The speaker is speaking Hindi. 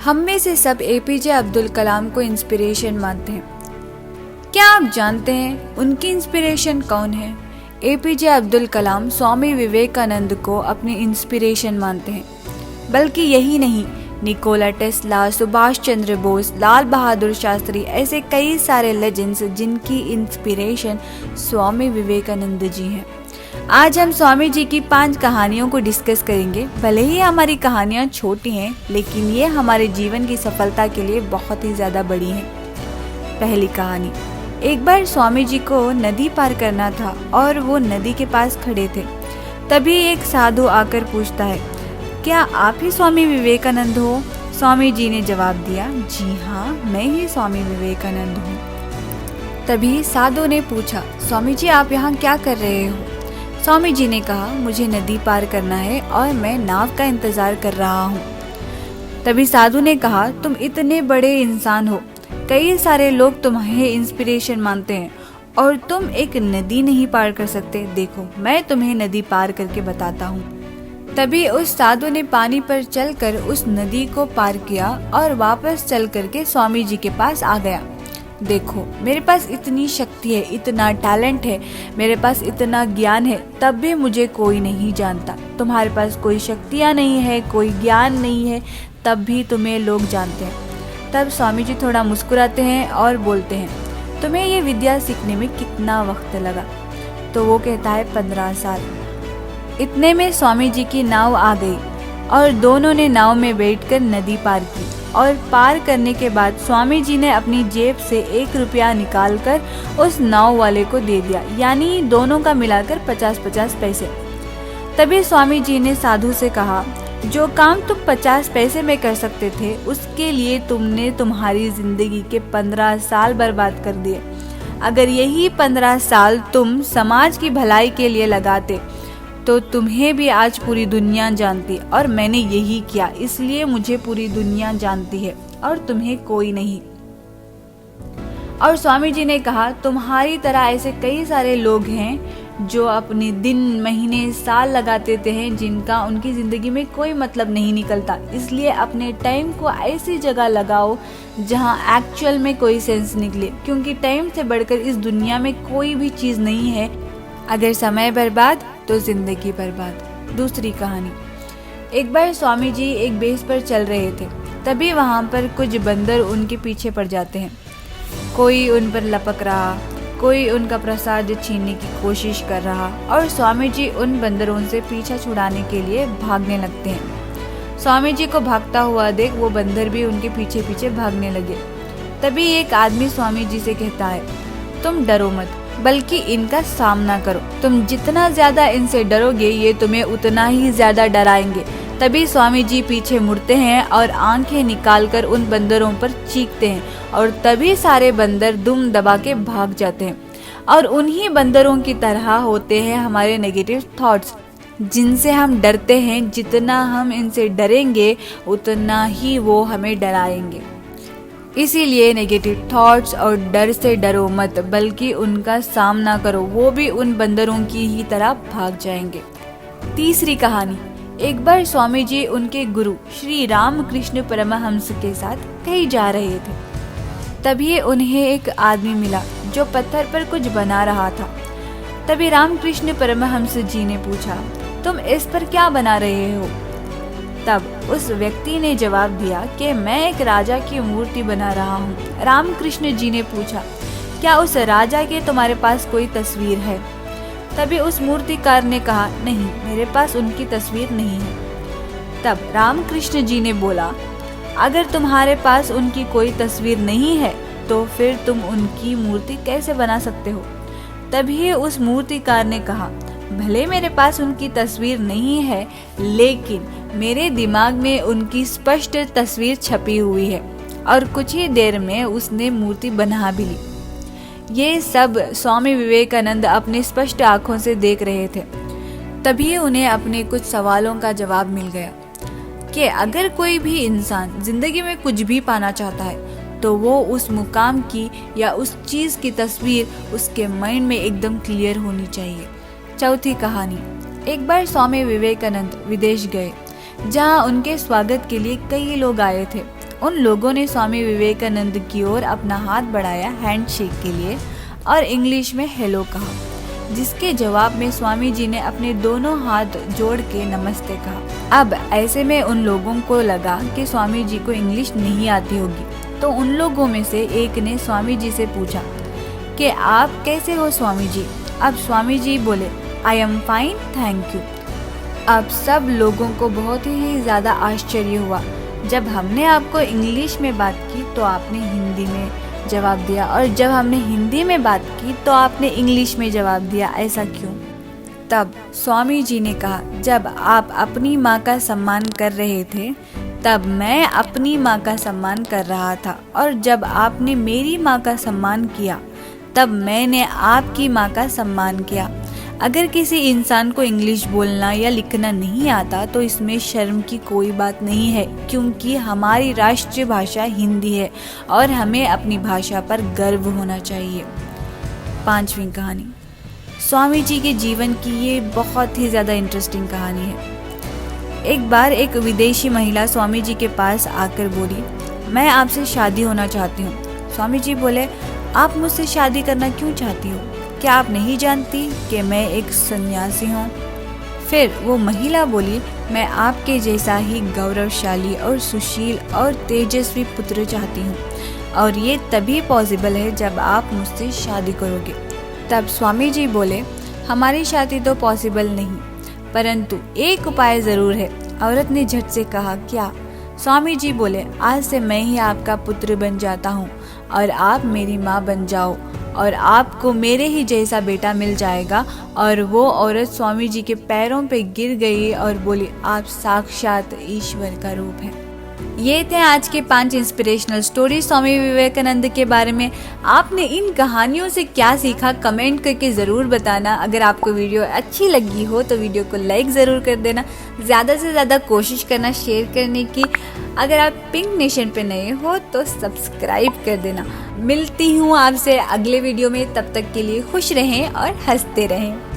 हम में से सब एपीजे अब्दुल कलाम को इंस्पिरेशन मानते हैं। क्या आप जानते हैं उनकी इंस्पिरेशन कौन है? एपीजे अब्दुल कलाम स्वामी विवेकानंद को अपनी इंस्पिरेशन मानते हैं। बल्कि यही नहीं, निकोला टेस्ला, सुभाष चंद्र बोस, लाल बहादुर शास्त्री, ऐसे कई सारे लेजेंड्स जिनकी इंस्पिरेशन स्वामी विवेकानंद जी हैं। आज हम स्वामी जी की 5 कहानियों को डिस्कस करेंगे। भले ही हमारी कहानियाँ छोटी हैं, लेकिन ये हमारे जीवन की सफलता के लिए बहुत ही ज़्यादा बड़ी हैं। पहली कहानी। एक बार स्वामी जी को नदी पार करना था और वो नदी के पास खड़े थे। तभी एक साधु आकर पूछता है, क्या आप ही स्वामी विवेकानंद हो? स्वामी जी ने जवाब दिया, जी हाँ, मैं ही स्वामी विवेकानंद हूँ। तभी साधु ने पूछा, स्वामी जी आप यहाँ क्या कर रहे हो? स्वामी जी ने कहा, मुझे नदी पार करना है और मैं नाव का इंतजार कर रहा हूँ। तभी साधु ने कहा, तुम इतने बड़े इंसान हो, कई सारे लोग तुम्हें इंस्पिरेशन मानते हैं और तुम एक नदी नहीं पार कर सकते। देखो, मैं तुम्हें नदी पार करके बताता हूँ। तभी उस साधु ने पानी पर चलकर उस नदी को पार किया और वापस चल करके स्वामी जी के पास आ गया। देखो, मेरे पास इतनी शक्ति है, इतना टैलेंट है, मेरे पास इतना ज्ञान है, तब भी मुझे कोई नहीं जानता। तुम्हारे पास कोई शक्तियाँ नहीं है, कोई ज्ञान नहीं है, तब भी तुम्हें लोग जानते हैं। तब स्वामी जी थोड़ा मुस्कुराते हैं और बोलते हैं, तुम्हें ये विद्या सीखने में कितना वक्त लगा? तो वो कहता है 15 साल। इतने में स्वामी जी की नाव आ गई और दोनों ने नाव में बैठकर नदी पार की। और पार करने के बाद स्वामी जी ने अपनी जेब से 1 रुपया निकालकर उस नाव वाले को दे दिया, यानी दोनों का मिलाकर 50-50 पैसे। तभी स्वामी जी ने साधु से कहा, जो काम तुम 50 पैसे में कर सकते थे, उसके लिए तुमने तुम्हारी जिंदगी के 15 साल बर्बाद कर दिए। अगर यही 15 साल तुम समाज की भलाई के लिए लगाते तो तुम्हें भी आज पूरी दुनिया जानती, और मैंने यही किया, इसलिए मुझे पूरी दुनिया जानती है और तुम्हें कोई नहीं। और स्वामी जी ने कहा, तुम्हारी तरह ऐसे कई सारे लोग हैं जो अपने दिन, महीने, साल लगा देते हैं, जिनका उनकी जिंदगी में कोई मतलब नहीं निकलता। इसलिए अपने टाइम को ऐसी जगह लगाओ जहां एक्चुअल में कोई सेंस निकले, क्योंकि टाइम से बढ़कर इस दुनिया में कोई भी चीज नहीं है। अगर समय बर्बाद तो जिंदगी बर्बाद। दूसरी कहानी। एक बार स्वामी जी एक बेस पर चल रहे थे। तभी वहां पर कुछ बंदर उनके पीछे पड़ जाते हैं। कोई उन पर लपक रहा, कोई उनका प्रसाद छीनने की कोशिश कर रहा, और स्वामी जी उन बंदरों से पीछा छुड़ाने के लिए भागने लगते हैं। स्वामी जी को भागता हुआ देख वो बंदर भी उनके पीछे पीछे भागने लगे। तभी एक आदमी स्वामी जी से कहता है, तुम डरो मत, बल्कि इनका सामना करो। तुम जितना ज्यादा इनसे डरोगे, ये तुम्हें उतना ही ज्यादा डराएंगे। तभी स्वामी जी पीछे मुड़ते हैं और आंखें निकालकर उन बंदरों पर चीखते हैं, और तभी सारे बंदर दुम दबा के भाग जाते हैं। और उन्हीं बंदरों की तरह होते हैं हमारे नेगेटिव थॉट्स, जिनसे हम डरते हैं। जितना हम इनसे डरेंगे, उतना ही वो हमें डराएंगे। इसीलिए नेगेटिव थॉट्स और डर से डरो मत, बल्कि उनका सामना करो, वो भी उन बंदरों की ही तरह भाग जाएंगे। तीसरी कहानी। एक बार स्वामी जी उनके गुरु श्री रामकृष्ण परमहंस के साथ कहीं जा रहे थे। तभी उन्हें एक आदमी मिला जो पत्थर पर कुछ बना रहा था। तभी रामकृष्ण परमहंस जी ने पूछा, तुम इस पर क्या बना रहे हो? तब उस व्यक्ति ने जवाब दिया कि मैं एक राजा की मूर्ति बना रहा हूँ। रामकृष्ण जी ने पूछा, क्या उस राजा की तुम्हारे पास कोई तस्वीर है? तभी उस मूर्तिकार ने कहा, नहीं, मेरे पास उनकी तस्वीर नहीं है। तब रामकृष्ण जी ने बोला, अगर तुम्हारे पास उनकी कोई तस्वीर नहीं है तो फिर तुम उनकी मूर्ति कैसे बना सकते हो? तभी उस मूर्तिकार ने कहा, भले मेरे पास उनकी तस्वीर नहीं है, लेकिन मेरे दिमाग में उनकी स्पष्ट तस्वीर छपी हुई है। और कुछ ही देर में उसने मूर्ति बना भी ली। ये सब स्वामी विवेकानंद अपने स्पष्ट आंखों से देख रहे थे। तभी उन्हें अपने कुछ सवालों का जवाब मिल गया कि अगर कोई भी इंसान जिंदगी में कुछ भी पाना चाहता है, तो वो उस मुकाम की या उस चीज की तस्वीर उसके माइंड में एकदम क्लियर होनी चाहिए। चौथी कहानी। एक बार स्वामी विवेकानंद विदेश गए, जहां उनके स्वागत के लिए कई लोग आए थे। उन लोगों ने स्वामी विवेकानंद की ओर अपना हाथ बढ़ाया हैंडशेक के लिए और इंग्लिश में हेलो कहा, जिसके जवाब में स्वामी जी ने अपने दोनों हाथ जोड़ के नमस्ते कहा। अब ऐसे में उन लोगों को लगा कि स्वामी जी को इंग्लिश नहीं आती होगी, तो उन लोगों में से एक ने स्वामी जी से पूछा कि आप कैसे हो स्वामी जी। अब स्वामी जी बोले, I am fine, thank you. अब सब लोगों को बहुत ही ज़्यादा आश्चर्य हुआ। जब हमने आपको इंग्लिश में बात की तो आपने हिंदी में जवाब दिया, और जब हमने हिंदी में बात की तो आपने इंग्लिश में जवाब दिया, ऐसा क्यों? तब स्वामी जी ने कहा, जब आप अपनी माँ का सम्मान कर रहे थे तब मैं अपनी माँ का सम्मान कर रहा था, और जब आपने मेरी माँ का सम्मान किया तब मैंने आपकी माँ का सम्मान किया। अगर किसी इंसान को इंग्लिश बोलना या लिखना नहीं आता तो इसमें शर्म की कोई बात नहीं है, क्योंकि हमारी राष्ट्रीय भाषा हिंदी है और हमें अपनी भाषा पर गर्व होना चाहिए। 5वीं कहानी, स्वामी जी के जीवन की ये बहुत ही ज़्यादा इंटरेस्टिंग कहानी है। एक बार एक विदेशी महिला स्वामी जी के पास आकर बोली, मैं आपसे शादी होना चाहती हूँ। स्वामी जी बोले, आप मुझसे शादी करना क्यों चाहती हो? क्या आप नहीं जानती कि मैं एक सन्यासी हूँ? फिर वो महिला बोली, मैं आपके जैसा ही गौरवशाली और सुशील और तेजस्वी पुत्र चाहती हूँ, और ये तभी पॉसिबल है जब आप मुझसे शादी करोगे। तब स्वामी जी बोले, हमारी शादी तो पॉसिबल नहीं, परंतु एक उपाय ज़रूर है। औरत ने झट से कहा, क्या? स्वामी जी बोले, आज से मैं ही आपका पुत्र बन जाता हूँ और आप मेरी माँ बन जाओ, और आपको मेरे ही जैसा बेटा मिल जाएगा। और वो औरत स्वामी जी के पैरों पे गिर गई और बोली, आप साक्षात ईश्वर का रूप हैं। ये थे आज के 5 इंस्पिरेशनल स्टोरी स्वामी विवेकानंद के बारे में। आपने इन कहानियों से क्या सीखा, कमेंट करके ज़रूर बताना। अगर आपको वीडियो अच्छी लगी हो तो वीडियो को लाइक ज़रूर कर देना, ज़्यादा से ज़्यादा कोशिश करना शेयर करने की। अगर आप पिंक नेशन पे नए हो तो सब्सक्राइब कर देना। मिलती हूँ आपसे अगले वीडियो में, तब तक के लिए खुश रहें और हंसते रहें।